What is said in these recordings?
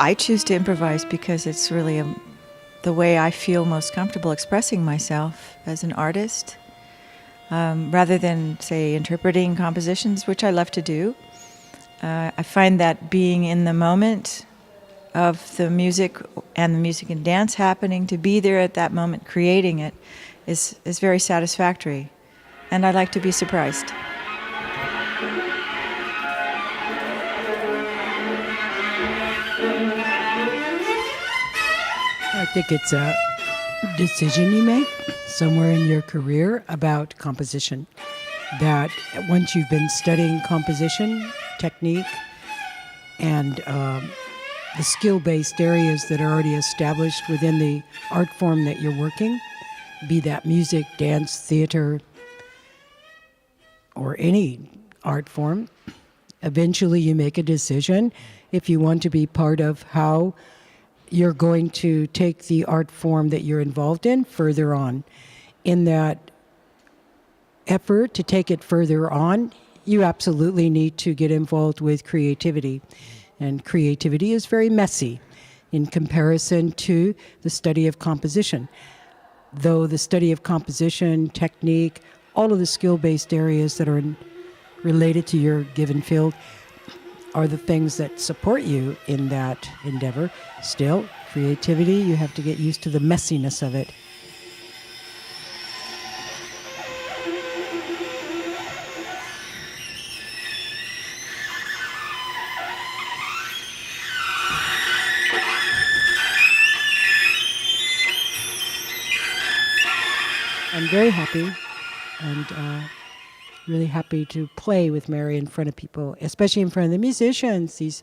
I choose to improvise because it's really the way I feel most comfortable expressing myself as an artist, rather than, say, interpreting compositions, which I love to do. I find that being in the moment of the music and dance happening, to be there at that moment creating it, is very satisfactory. And I like to be surprised. I think it's a decision you make somewhere in your career about composition. That once you've been studying composition, technique, and the skill-based areas that are already established within the art form that you're working, be that music, dance, theater, or any art form, eventually you make a decision if you want to be part of how you're going to take the art form that you're involved in further on. In that effort to take it further on, you absolutely need to get involved with creativity. And creativity is very messy in comparison to the study of composition. Though the study of composition, technique, all of the skill-based areas that are related to your given field are the things that support you in that endeavor. Still, creativity, you have to get used to the messiness of it. I'm very happy and really happy to play with Mary in front of people, especially in front of the musicians, these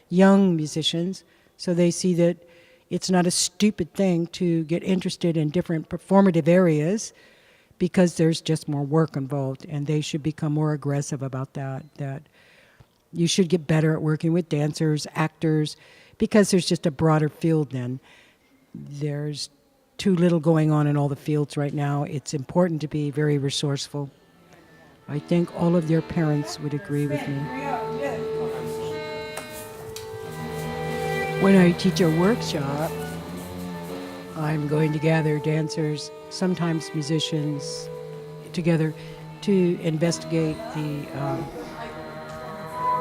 young musicians, so they see that it's not a stupid thing to get interested in different performative areas because there's just more work involved, and they should become more aggressive about that you should get better at working with dancers, actors, because there's just a broader field then. There's too little going on in all the fields right now. It's important to be very resourceful. I think all of their parents would agree with me. When I teach a workshop, I'm going to gather dancers, sometimes musicians, together to investigate the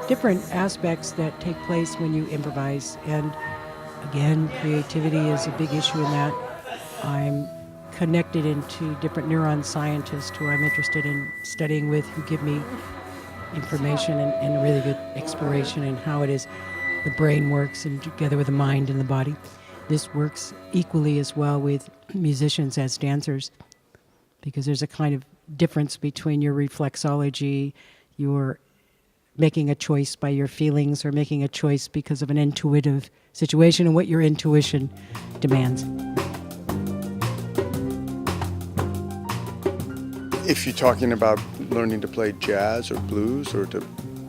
different aspects that take place when you improvise. And again, creativity is a big issue in that. I'm connected into different neuron scientists who I'm interested in studying with, who give me information and really good exploration in how it is the brain works and together with the mind and the body. This works equally as well with musicians as dancers, because there's a kind of difference between your reflexology, your making a choice by your feelings, or making a choice because of an intuitive situation, and what your intuition demands. If you're talking about learning to play jazz or blues, or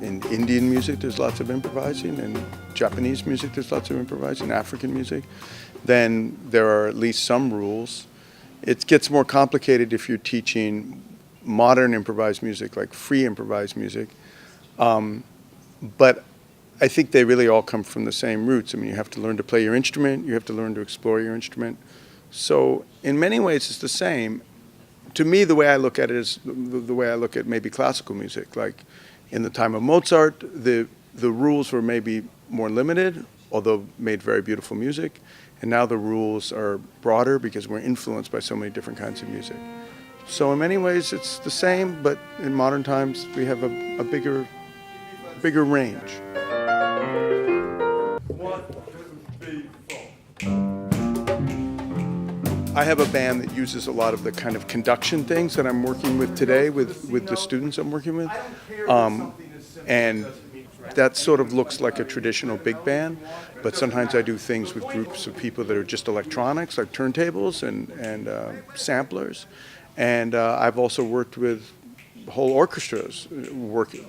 in Indian music there's lots of improvising, and Japanese music there's lots of improvising, African music, then there are at least some rules. It gets more complicated if you're teaching modern improvised music, like free improvised music. But I think they really all come from the same roots. I mean, you have to learn to play your instrument, you have to learn to explore your instrument. So in many ways it's the same. To me, the way I look at it is the way I look at maybe classical music. Like in the time of Mozart, the rules were maybe more limited, although made very beautiful music. And now the rules are broader because we're influenced by so many different kinds of music. So in many ways it's the same, but in modern times we have a bigger range. 1, 2, 3, 4. I have a band that uses a lot of the kind of conduction things that I'm working with today with the students I'm working with. And that sort of looks like a traditional big band, but sometimes I do things with groups of people that are just electronics, like turntables and samplers. And I've also worked with whole orchestras working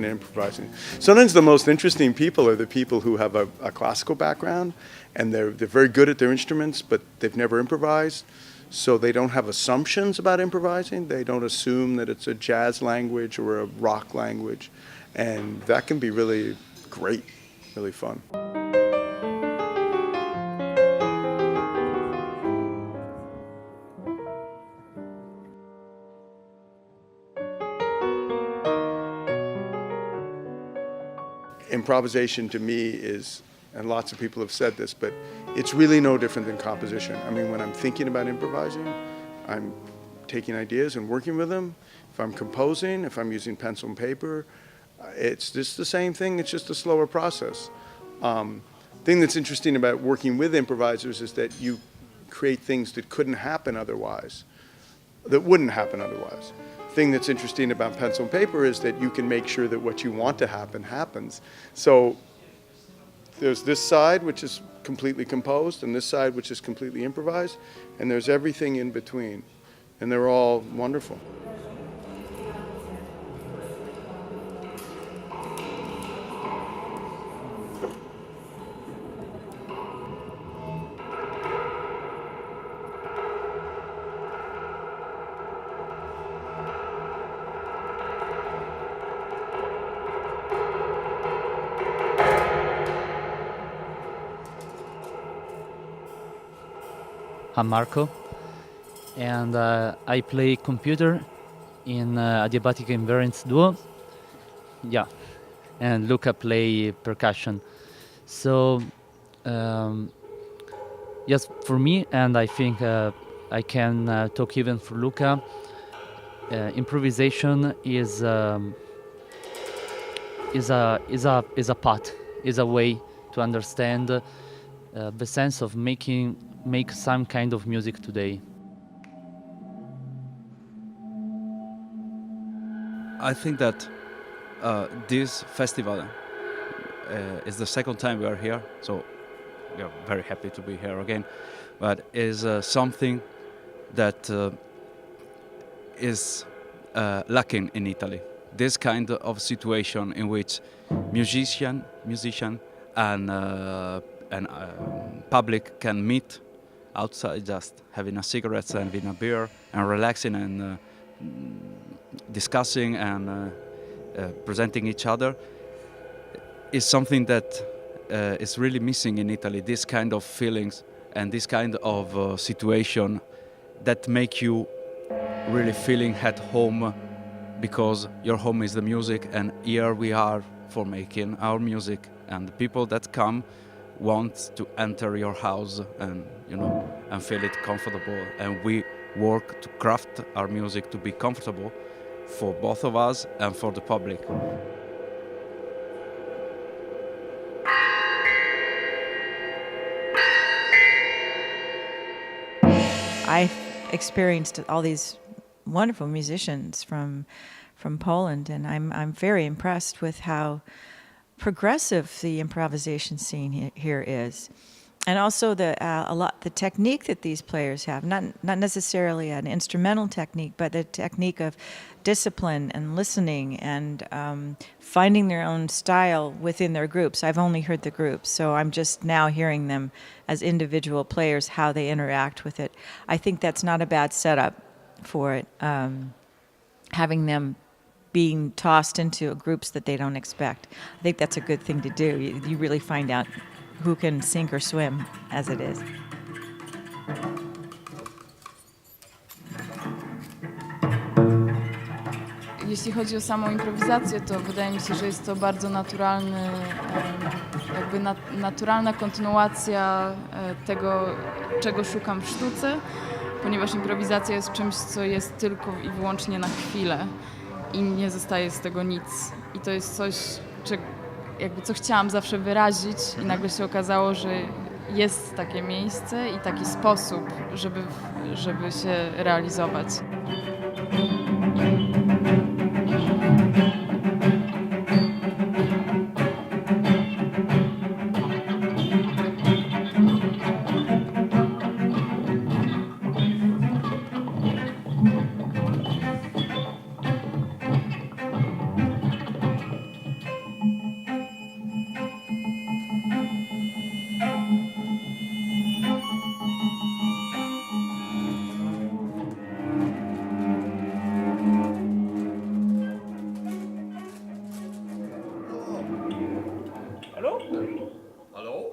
and improvising. Sometimes the most interesting people are the people who have a classical background, and they're very good at their instruments, but they've never improvised, so they don't have assumptions about improvising. They don't assume that it's a jazz language or a rock language, and that can be really great, really fun. improvisation to me is, and lots of people have said this, but it's really no different than composition. I mean, when I'm thinking about improvising, I'm taking ideas and working with them. If I'm composing, if I'm using pencil and paper, it's just the same thing, it's just a slower process. Thing that's interesting about working with improvisers is that you create things that couldn't happen otherwise, that wouldn't happen otherwise. Thing that's interesting about pencil and paper is that you can make sure that what you want to happen happens. So there's this side which is completely composed and this side which is completely improvised, and there's everything in between, and they're all wonderful. I'm Marco, and I play computer in Adiabatic Invariants duo. Yeah, and Luca play percussion. So, yes, for me, and I think I can talk even for Luca. Improvisation is a path, is a way to understand the sense of make some kind of music today. I think that this festival is the second time we are here, so we are very happy to be here again, but is something that is lacking in Italy. This kind of situation in which musician and public can meet outside, just having a cigarette and having a beer and relaxing and discussing and presenting each other, is something that is really missing in Italy. This kind of feelings and this kind of situation that make you really feeling at home, because your home is the music, and here we are for making our music, and the people that come want to enter your house and and feel it comfortable, and we work to craft our music to be comfortable for both of us and for the public. I experienced all these wonderful musicians from Poland, and I'm very impressed with how progressive the improvisation scene here is, and also the technique that these players have. Not necessarily an instrumental technique, but the technique of discipline and listening and finding their own style within their groups. I've only heard the groups, so I'm just now hearing them as individual players, how they interact with it. I think that's not a bad setup for it, having them being tossed into groups that they don't expect. I think that's a good thing to do. You really find out who can sink or swim, as it is. Jeśli chodzi o samą improwizację, to wydaje mi się, że jest to bardzo naturalna kontynuacja tego, czego szukam w sztuce, ponieważ improwizacja jest czymś, co jest tylko i wyłącznie na chwilę i nie zostaje z tego nic. I to jest coś, co chciałam zawsze wyrazić, i nagle się okazało, że jest takie miejsce i taki sposób, żeby się realizować. Hello?